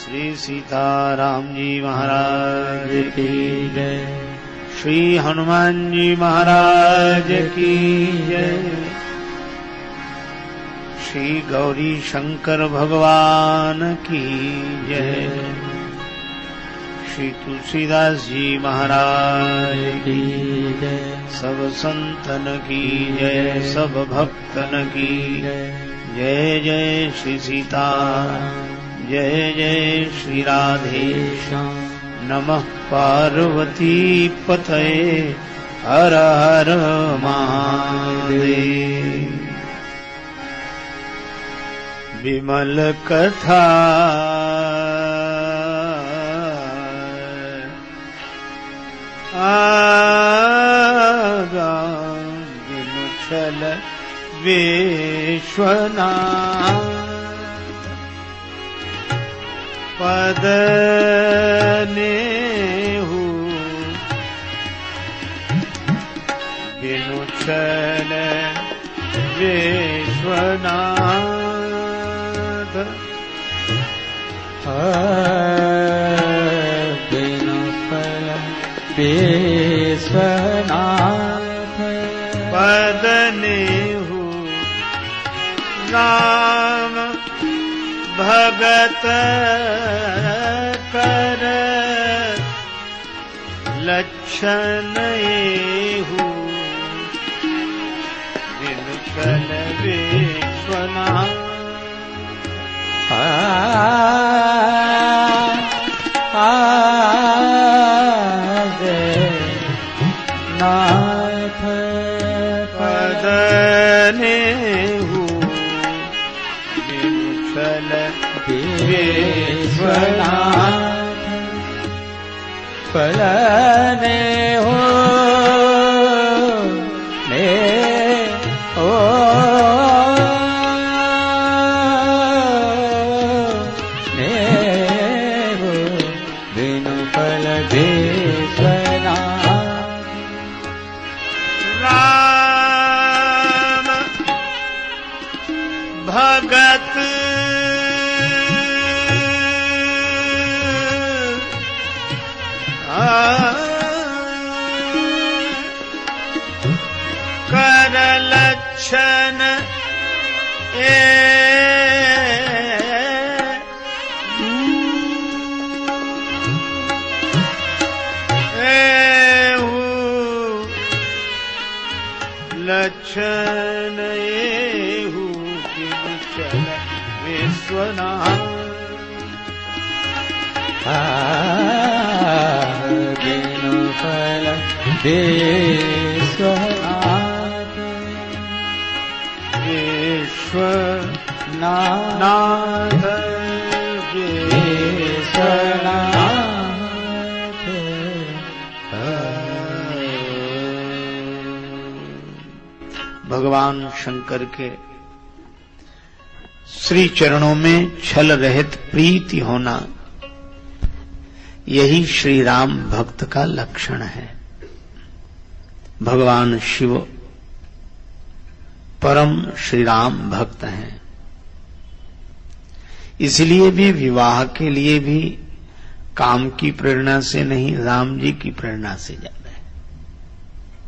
श्री सीताराम जी महाराज की जय। श्री हनुमान जी महाराज की जय। श्री गौरी शंकर भगवान की जय। श्री तुलसीदास जी महाराज की जय। सब संतन की जय, सब भक्तन की जय। जय श्री सीता, जय जय श्री राधे नमः पार्वती पतये हर हर महादेव। विमल कथा विनुछल विश्वनाथ पद नेहु विनुछल विश्वनाथ विनुछल विश्वनाथ पद नेहु राम भगत कर लक्षण एहु विनुछल विश्वनाथ नाथ पद नेहु विनुछल विश्वनाथ फलने हो ने हो ने हो बिनु फल विश्वनाथ राम भगत कर लक्षण लक्षण एहु विनुछल विश्वनाथ विनुफल विश्वनाथ विश्वनाथ विश्वनाथ भगवान शंकर के श्री चरणों में छल रहित प्रीति होना, यही श्री राम भक्त का लक्षण है। भगवान शिव परम श्री राम भक्त हैं, इसलिए भी विवाह के लिए भी काम की प्रेरणा से नहीं, राम जी की प्रेरणा से जाते हैं।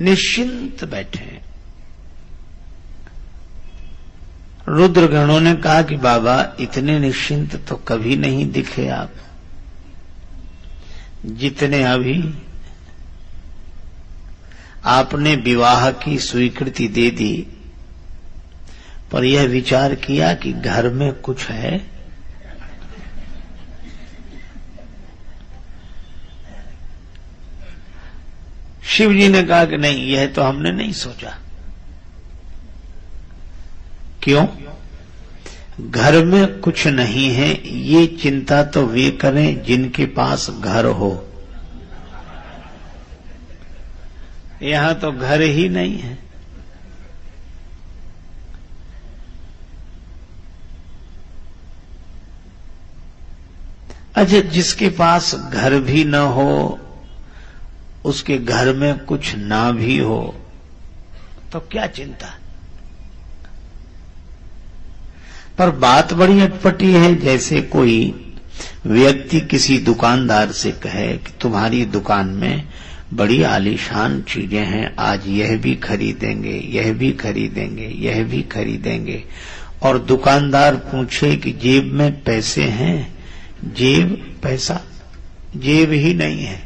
निश्चिंत बैठे हैं। रुद्रगणों ने कहा कि बाबा इतने निश्चिंत तो कभी नहीं दिखे आप, जितने अभी आपने विवाह की स्वीकृति दे दी, पर यह विचार किया कि घर में कुछ है। शिव जी ने कहा कि नहीं, यह तो हमने नहीं सोचा। क्यों? घर में कुछ नहीं है, ये चिंता तो वे करें जिनके पास घर हो। यहां तो घर ही नहीं है। अच्छा, जिसके पास घर भी न हो, उसके घर में कुछ ना भी हो, तो क्या चिंता। पर बात बड़ी अटपटी है। जैसे कोई व्यक्ति किसी दुकानदार से कहे कि तुम्हारी दुकान में बड़ी आलीशान चीजें हैं, आज यह भी खरीदेंगे, यह भी खरीदेंगे, यह भी खरीदेंगे, और दुकानदार पूछे कि जेब में पैसे हैं? पैसा जेब ही नहीं है।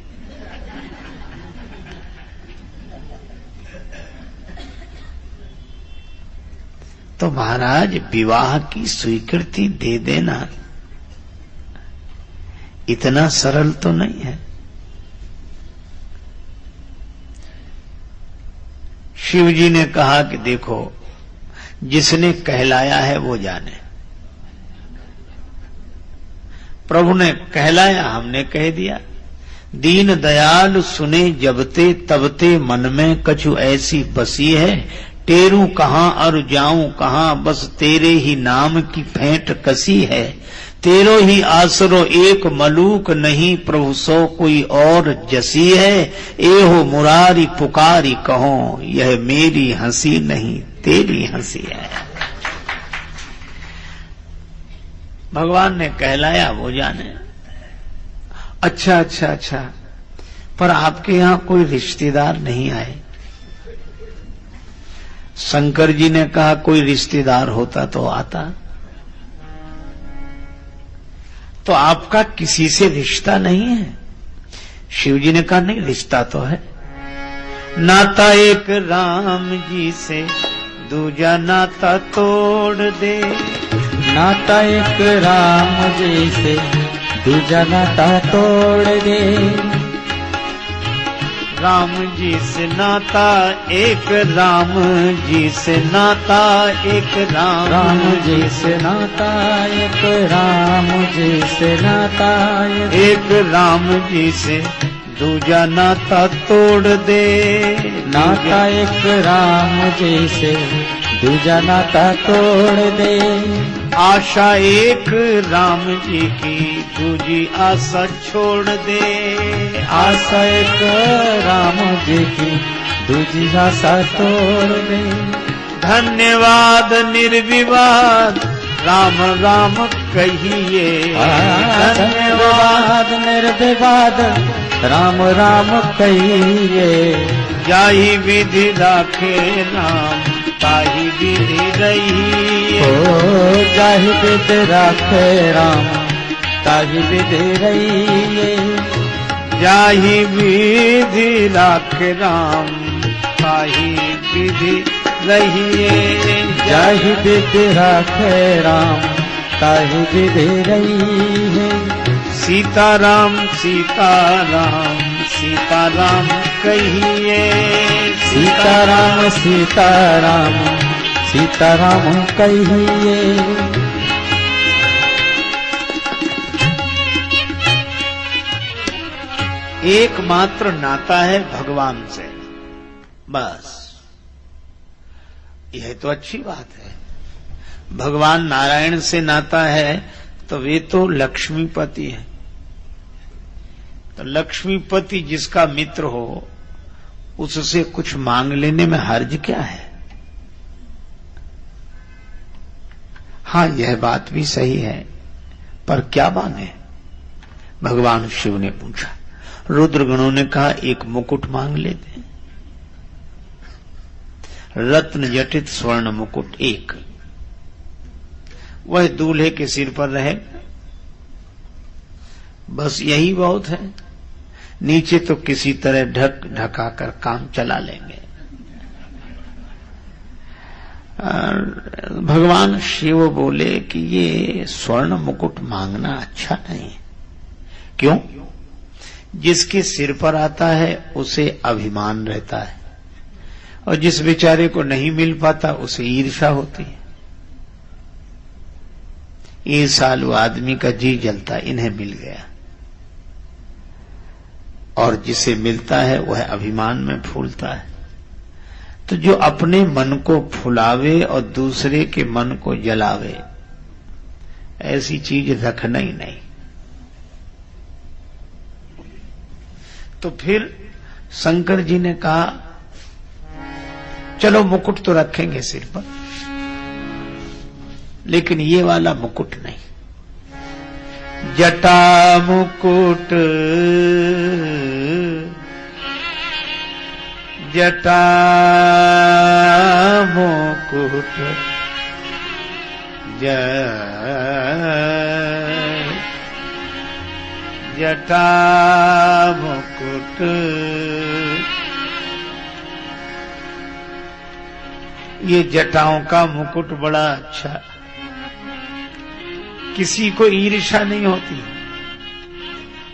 तो महाराज, विवाह की स्वीकृति दे देना इतना सरल तो नहीं है। शिव जी ने कहा कि देखो, जिसने कहलाया है वो जाने। प्रभु ने कहलाया, हमने कह दिया। दीन दयाल सुने जबते तबते, मन में कछु ऐसी बसी है, टेरू कहाँ और जाऊं कहाँ, बस तेरे ही नाम की फेंट कसी है। तेरो ही आसरो एक मलूक नहीं, प्रभु सो कोई और जसी है। एहो मुरारी पुकारी कहो, यह मेरी हंसी नहीं तेरी हंसी है। भगवान ने कहलाया, वो जाने। अच्छा अच्छा अच्छा, पर आपके यहां कोई रिश्तेदार नहीं आए? शंकर जी ने कहा, कोई रिश्तेदार होता तो आता। तो आपका किसी से रिश्ता नहीं है? शिव जी ने कहा, नहीं, रिश्ता तो है। नाता एक राम जी से, दूजा नाता तोड़ दे। नाता एक राम जी से, दूजा नाता तोड़ दे। राम जी से नाता एक, राम जी से नाता एक, राम जी से नाता एक, राम जी से नाता एक, राम जी से दूजा नाता तोड़ दे। नाता एक राम जी से, दूजा नाता तोड़ दे। आशा एक राम जी की, दूजी आशा छोड़ दे। आशा एक राम जी की, दूजी आशा तोड़ दे। धन्यवाद निर्विवाद राम राम कहिए। धन्यवाद निर्विवाद राम राम कहिए। जाहि विधि राखे राम, ताहि विधि रही। ओ जाहि विधि राखे राम, ताहि विधि रही। जाहि विधि राखे राम, ताहि विधि रहिए। जाहि विधि राखे राम, ताहि विधि रहिए। सीताराम सीताराम सीताराम कहिए। सीताराम सीताराम सीताराम कहिए। एकमात्र नाता है भगवान से, बस। यह तो अच्छी बात है। भगवान नारायण से नाता है तो वे तो लक्ष्मीपति हैं। तो लक्ष्मीपति जिसका मित्र हो, उससे कुछ मांग लेने में हर्ज क्या है? हाँ, यह बात भी सही है, पर क्या मांगे? भगवान शिव ने पूछा। रुद्रगणों ने कहा, एक मुकुट मांग लेते। रत्न जटित स्वर्ण मुकुट एक, वह दूल्हे के सिर पर रहे, बस यही बहुत है। नीचे तो किसी तरह ढक ढका कर काम चला लेंगे। भगवान शिव बोले कि ये स्वर्ण मुकुट मांगना अच्छा नहीं। क्यों? जिसके सिर पर आता है उसे अभिमान रहता है, और जिस बेचारे को नहीं मिल पाता उसे ईर्ष्या होती है। ये सालू आदमी का जी जलता, इन्हें मिल गया, और जिसे मिलता है वह अभिमान में फूलता है। तो जो अपने मन को फुलावे और दूसरे के मन को जलावे, ऐसी चीज रखना ही नहीं। तो फिर शंकर जी ने कहा, चलो मुकुट तो रखेंगे सिर पर, लेकिन ये वाला मुकुट नहीं। जटा मुकुट जटा मुकुट जटा मुकुट। ये जटाओं का मुकुट बड़ा अच्छा, किसी को ईर्ष्या नहीं होती,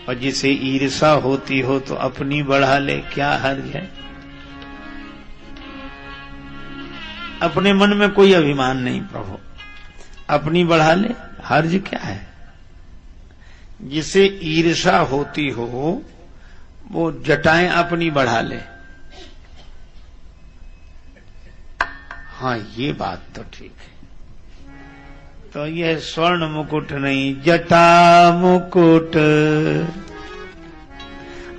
और जिसे ईर्ष्या होती हो तो अपनी बढ़ा ले, क्या हर्ज है। अपने मन में कोई अभिमान नहीं प्रभु, अपनी बढ़ा ले, हर्ज क्या है। जिसे ईर्ष्या होती हो वो जटाएं अपनी बढ़ा ले। हाँ, ये बात तो ठीक है। तो यह स्वर्ण मुकुट नहीं, जटा मुकुट।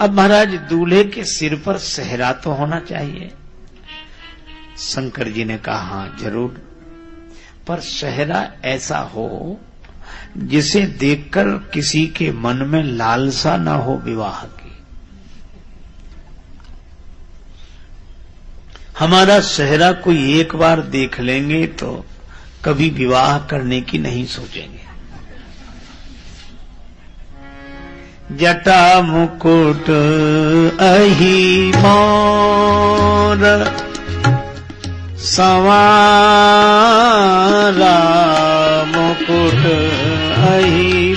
अब महाराज दूल्हे के सिर पर सेहरा तो होना चाहिए। शंकर जी ने कहा हाँ जरूर, पर सेहरा ऐसा हो जिसे देखकर किसी के मन में लालसा न हो विवाह की। हमारा सेहरा कोई एक बार देख लेंगे तो कभी विवाह करने की नहीं सोचेंगे। जटा मुकुट अहि मोर संवारा, मुकुट अहि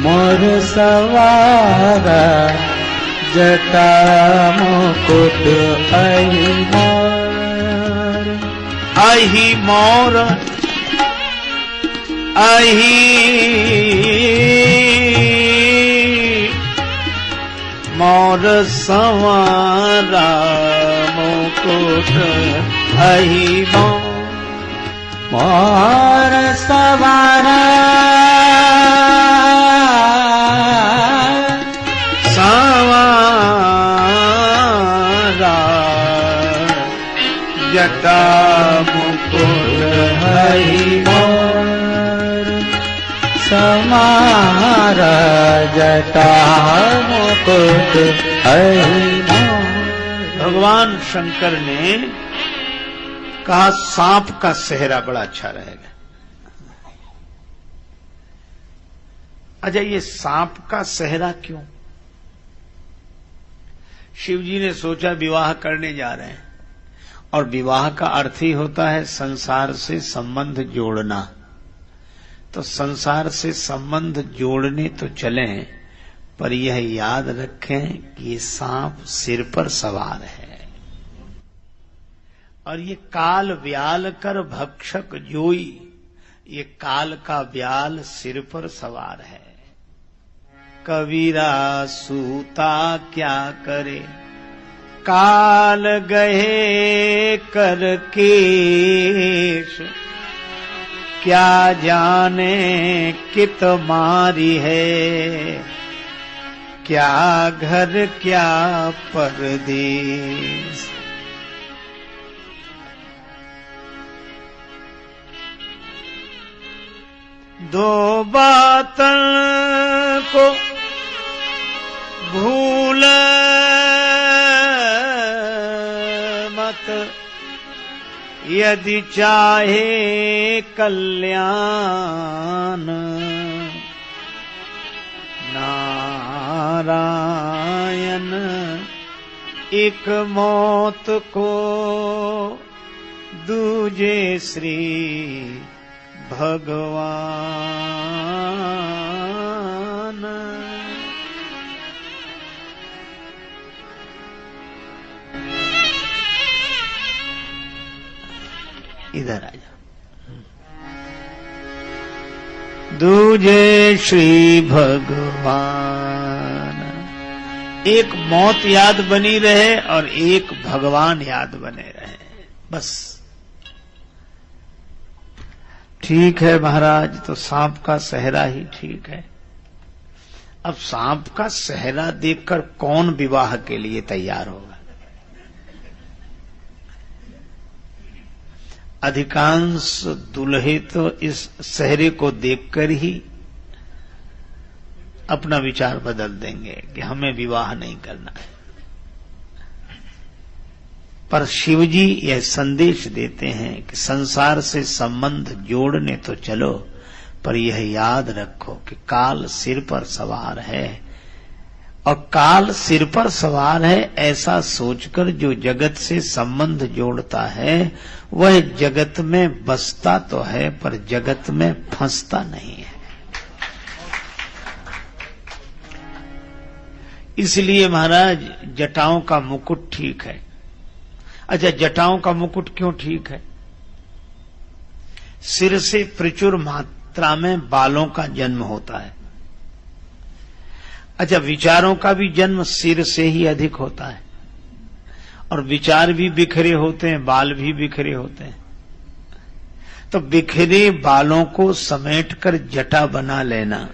मोर सवारा, जटा मुकुट अहि मोर। अहि मोर अहि मोर संवारा, मुकुट अहि मोर सवारा, संवारा, जटा मुकुट अहि मोर समारा, जटा मुकुट अहि मोर। भगवान शंकर ने कहा सांप का सेहरा बड़ा अच्छा रहेगा। अच्छा, ये सांप का सेहरा क्यों? शिव जी ने सोचा विवाह करने जा रहे हैं, और विवाह का अर्थ ही होता है संसार से संबंध जोड़ना। तो संसार से संबंध जोड़ने तो चले, पर यह याद रखें कि ये सांप सिर पर सवार है, और ये काल व्याल कर भक्षक जोई, ये काल का व्याल सिर पर सवार है। कबीरा सूता क्या करे, काल गए कर केश, क्या जाने कित मारी है, क्या घर क्या परदेश। दो बातन को भूल मत, यदि चाहे कल्याण, नारायण एक मौत को दूजे श्री भगवान। इधर आ जा। दूजे श्री भगवान, एक मौत याद बनी रहे और एक भगवान याद बने रहे, बस। ठीक है महाराज, तो सांप का सेहरा ही ठीक है। अब सांप का सेहरा देखकर कौन विवाह के लिए तैयार होगा? अधिकांश दूल्हे तो इस सेहरे को देखकर ही अपना विचार बदल देंगे कि हमें विवाह नहीं करना है। पर शिवजी यह संदेश देते हैं कि संसार से संबंध जोड़ने तो चलो, पर यह याद रखो कि काल सिर पर सवार है, और काल सिर पर सवार है ऐसा सोचकर जो जगत से संबंध जोड़ता है वह जगत में बसता तो है पर जगत में फंसता नहीं है। इसलिए महाराज जटाओं का मुकुट ठीक है। अच्छा, जटाओं का मुकुट क्यों ठीक है? सिर से प्रचुर मात्रा में बालों का जन्म होता है। अच्छा, विचारों का भी जन्म सिर से ही अधिक होता है, और विचार भी बिखरे होते हैं, बाल भी बिखरे होते हैं। तो बिखरे बालों को समेटकर जटा बना लेना,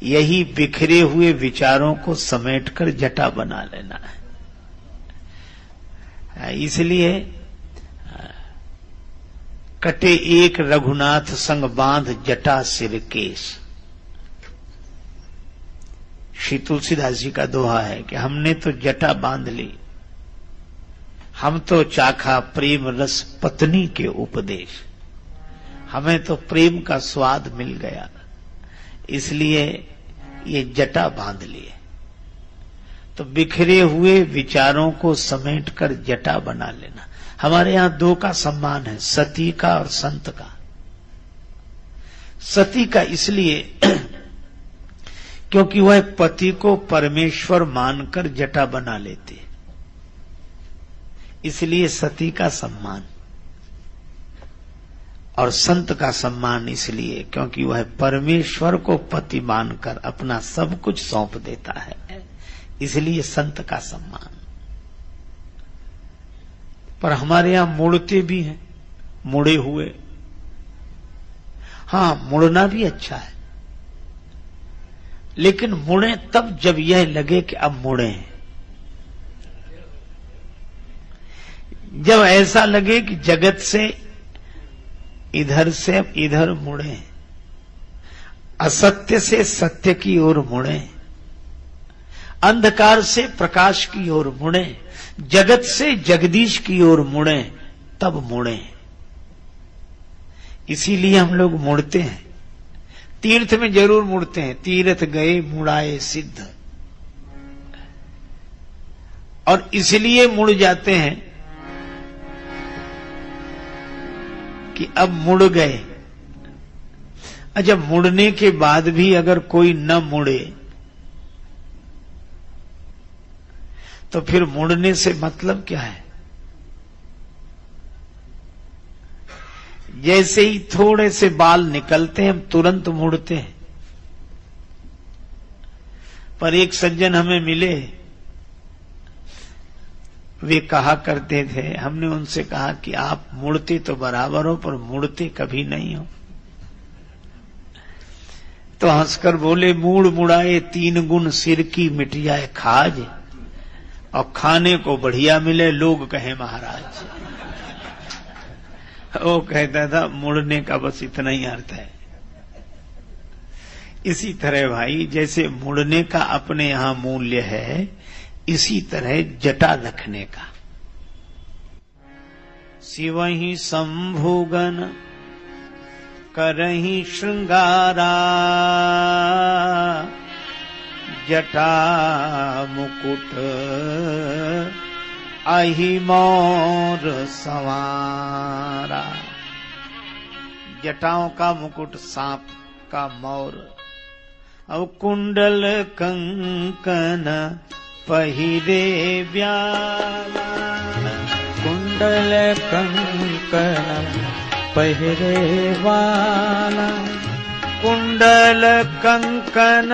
यही बिखरे हुए विचारों को समेटकर जटा बना लेना है। इसलिए कटे एक रघुनाथ संग बांध जटा सिर केश। श्री तुलसीदास जी का दोहा है कि हमने तो जटा बांध ली, हम तो चाखा प्रेम रस पत्नी के उपदेश, हमें तो प्रेम का स्वाद मिल गया, इसलिए ये जटा बांध लिए। तो बिखरे हुए विचारों को समेटकर जटा बना लेना। हमारे यहां दो का सम्मान है, सती का और संत का। सती का इसलिए क्योंकि वह पति को परमेश्वर मानकर जटा बना लेती है, इसलिए सती का सम्मान। और संत का सम्मान इसलिए क्योंकि वह परमेश्वर को पति मानकर अपना सब कुछ सौंप देता है, इसलिए संत का सम्मान। पर हमारे यहां मुड़ते भी हैं, मुड़े हुए। हां, मुड़ना भी अच्छा है, लेकिन मुड़े तब जब यह लगे कि अब मुड़े। जब ऐसा लगे कि जगत से इधर से अब इधर मुड़े, असत्य से सत्य की ओर मुड़े, अंधकार से प्रकाश की ओर मुड़े, जगत से जगदीश की ओर मुड़े, तब मुड़े। इसीलिए हम लोग मुड़ते हैं। तीर्थ में जरूर मुड़ते हैं, तीर्थ गए मुड़ाए सिद्ध। और इसलिए मुड़ जाते हैं कि अब मुड़ गए। जब मुड़ने के बाद भी अगर कोई न मुड़े तो फिर मुड़ने से मतलब क्या है? जैसे ही थोड़े से बाल निकलते हैं हम तुरंत मुड़ते हैं। पर एक सज्जन हमें मिले, वे कहा करते थे, हमने उनसे कहा कि आप मुड़ते तो बराबर हो पर मुड़ते कभी नहीं हो। तो हंसकर बोले, मूड़ मुड़ाए 3 गुण सिर की मिट जाए खाज, और खाने को बढ़िया मिले लोग कहे महाराज। वो कहता था मुड़ने का बस इतना ही अर्थ है। इसी तरह भाई, जैसे मुड़ने का अपने यहां मूल्य है, इसी तरह जटा रखने का। शिवहि शंभुगन करहि श्रृंगारा, जटा मुकुट अहि मोर सवारा। जटाओं का मुकुट सांप का मोर, अब कुंडल कंकन पहिरे व्याला। कुंडल कंकन पहिरे वाला, कुंडल कंकन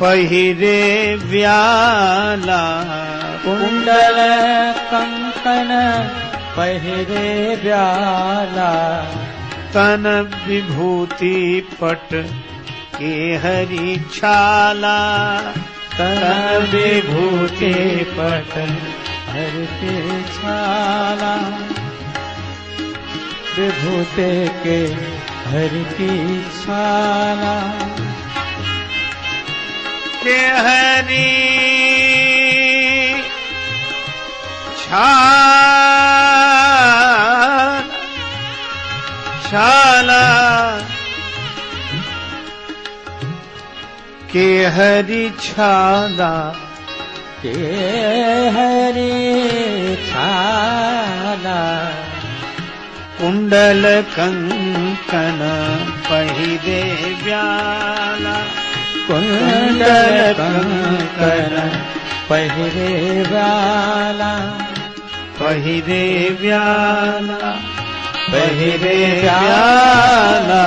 पहिरे व्याला। कुंडल कंकन पहिरे व्याला, तन विभूति पट के हरि छाला। तन विभूति पट हरि के छाला, विभूति के हरि की छाला के हरि छाला के हरि छाला के हरि छाला कुंडल कंकण पहिरे व्याला कुंडल कंकण पहिरे व्याला पहिरे व्याला पहिरे व्याला